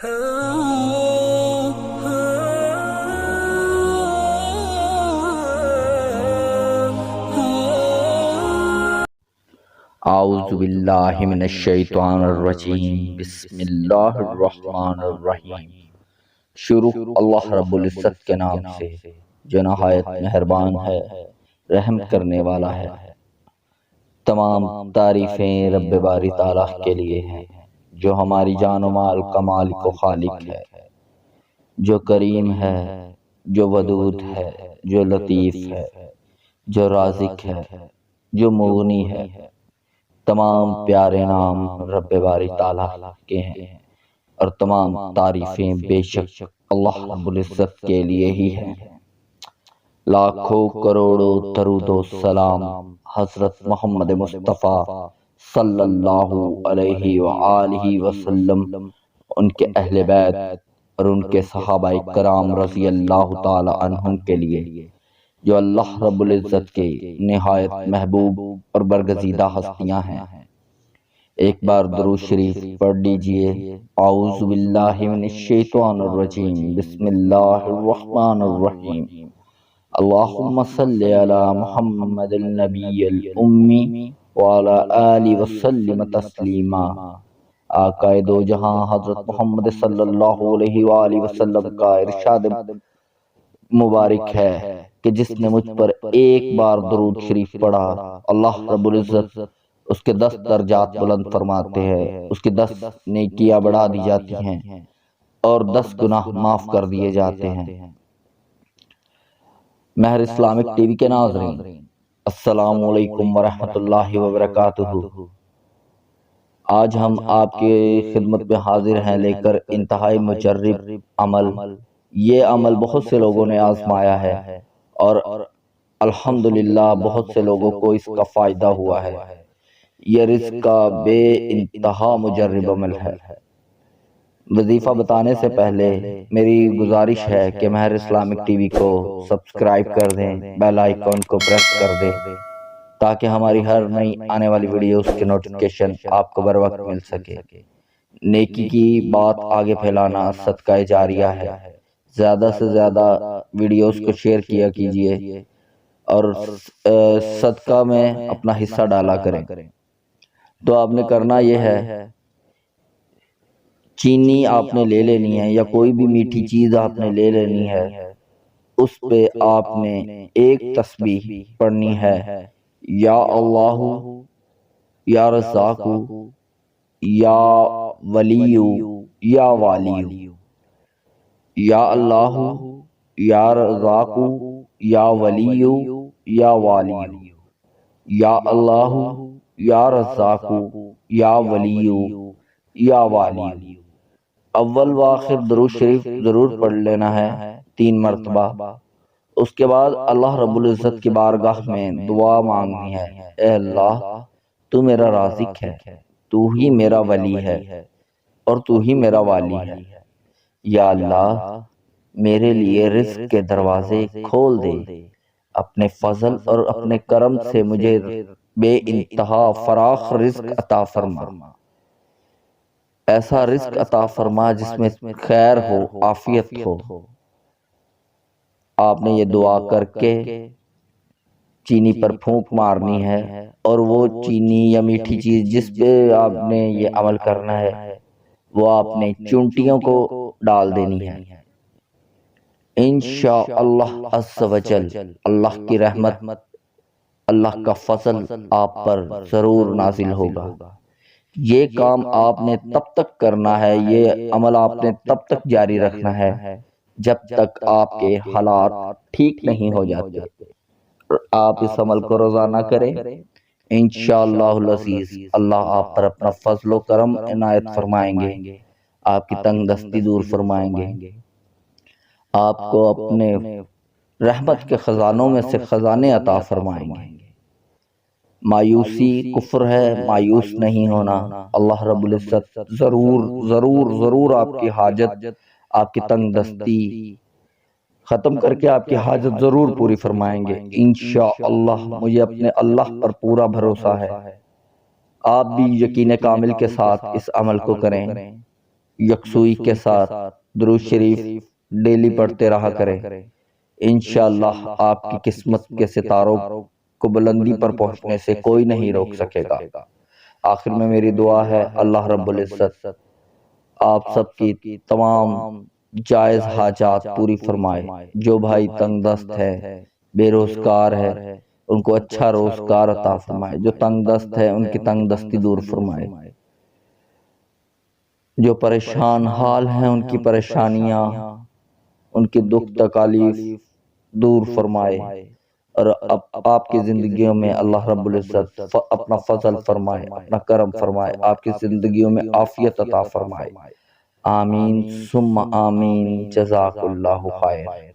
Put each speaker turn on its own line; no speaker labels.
اعوذ باللہ من الشیطان الرجیم، بسم اللہ الرحمن الرحیم۔ شروع اللہ رب العزت کے نام سے جو نہایت مہربان ہے، رحم کرنے والا ہے۔ تمام تعریفیں رب باری تعالیٰ کے لیے ہیں، جو ہماری جان و مال کا مالک و خالق ہے، جو کریم ہے، جو ودود ہے، جو لطیف ہے، جو رازق ہے، جو مغنی ہے۔ تمام پیارے نام رب باری تعالیٰ کے ہیں، اور تمام تعریفیں بے شک اللہ رب العزت کے لیے ہی ہیں۔ لاکھوں کروڑوں درود و سلام حضرت محمد مصطفیٰ صلی اللہ علیہ وآلہ وسلم، ان کے اہل بیت اور ان کے صحابہ کرام رضی اللہ تعالی عنہم کے لیے، جو اللہ رب العزت کے نہایت محبوب اور برگزیدہ ہستیاں ہیں۔ ایک بار درود شریف پڑھ لیجئے۔ اعوذ باللہ من الشیطان الرجیم، بسم اللہ الرحمن الرحیم۔ اللہم صلی علی محمد النبی الامی وعلی آلہ وسلم تسلیما۔ آقا دو جہاں حضرت محمد صلی اللہ علیہ وآلہ وسلم کا ارشاد مبارک ہے کہ جس نے مجھ پر ایک بار درود شریف پڑھا، اللہ رب العزت اس کے 10 درجات بلند فرماتے ہیں، اس کی 10 نیکیاں بڑھا دی جاتی ہیں اور 10 گناہ معاف کر دیے جاتے ہیں۔ مہر اسلامک ٹی وی کے ناظرین، السلام علیکم ورحمۃ اللہ وبرکاتہ۔ آج ہم آپ کی خدمت میں حاضر ہیں لے کر انتہائی مجرب عمل۔ یہ عمل بہت سے لوگوں نے آزمایا ہے اور الحمدللہ بہت سے لوگوں کو اس کا فائدہ ہوا ہے۔ یہ رزق کا بے انتہا مجرب عمل ہے۔ وظیفہ بتانے سے پہلے میری گزارش ہے کہ مہر اسلامک ٹی وی کو سبسکرائب کر دیں، بیل آئیکن کو پریس کر دیں تاکہ ہماری ہر نئی آنے والی ویڈیوز کے نوٹیفیکیشن آپ کو بر وقت مل سکے۔ نیکی کی بات آگے پھیلانا صدقہ جاریہ ہے۔ زیادہ سے زیادہ ویڈیوز کو شیئر کیا کیجئے اور صدقہ میں اپنا حصہ ڈالا کریں۔ تو آپ نے کرنا یہ ہے، چینی آپ نے لے لینی ہے یا کوئی بھی میٹھی چیز آپ نے لے لینی ہے، اس پہ آپ نے ایک تسبیح پڑھنی ہے، یا اللہ یا رزاق یا ولی یا والی، یا اللہ یا رزاق یا ولی یا والی، یا اللہ یا رزاق یا ولی یا والی۔ اول و آخر درود شریف ضرور پڑھ لینا ہے 3 مرتبہ۔ اس کے بعد اللہ رب العزت کی بارگاہ میں دعا مانگنی ہے، اے اللہ تو میرا رازق ہے، تو ہی میرا ولی ہے اور تو ہی میرا والی ہے۔ یا اللہ میرے لیے رزق کے دروازے کھول دے، اپنے فضل اور اپنے کرم سے مجھے بے انتہا فراخ رزق عطا فرما۔ ایسا رزق عطا فرما جس میں خیر ہو، عافیت ہو۔ آپ نے یہ دعا کر کے چینی پر پھونک مارنی ہے، اور وہ چینی یا میٹھی چیز جس پہ آپ نے یہ عمل کرنا ہے وہ آپ نے چونٹیوں کو ڈال دینی ہے۔ انشاءاللہ عز و جل اللہ کی رحمت، اللہ کا فضل آپ پر ضرور نازل ہوگا۔ یہ کام آپ نے تب تک کرنا ہے، یہ عمل آپ نے تب تک جاری رکھنا ہے جب تک آپ کے حالات ٹھیک نہیں ہو جاتے۔ آپ اس عمل کو روزانہ کریں، انشاءاللہ العزیز اللہ آپ پر اپنا فضل و کرم عنایت فرمائیں گے، آپ کی تنگ دستی دور فرمائیں گے، آپ کو اپنے رحمت کے خزانوں میں سے خزانے عطا فرمائیں گے۔ مایوسی کفر ہے، مایوس نہیں ہونا۔ اللہ رب العزت ضرور ضرور ضرور آپ کی حاجت، آپ کی تنگ دستی ختم کر کے آپ کی حاجت ضرور پوری فرمائیں گے انشاءاللہ۔ مجھے اپنے اللہ پر پورا بھروسہ ہے۔ آپ بھی یقین کامل کے ساتھ اس عمل کو کریں۔ یکسوئی کے ساتھ درود شریف ڈیلی پڑھتے رہا کریں، انشاءاللہ آپ کی قسمت کے ستاروں کو بلندی پر پہنچنے سے کوئی نہیں روک سکے گا۔ آخر میں میری دعا ہے اللہ رب العزت آپ سب کی تمام جائز حاجات پوری فرمائے۔ جو بھائی تنگ دست ہے، بے روزگار ہے، ان کو اچھا روزگار عطا فرمائے۔ جو تنگ دست ہے ان کی تنگ دستی دور فرمائے۔ جو پریشان حال ہیں ان کی پریشانیاں، ان کی دکھ تکالیف دور فرمائے، اور اب آپ کی زندگیوں میں اللہ رب العزت اپنا فضل فرمائے، اپنا کرم فرمائے، آپ کی زندگیوں میں عافیت عطا فرمائے۔ آمین ثم آمین، جزاک اللہ خیر۔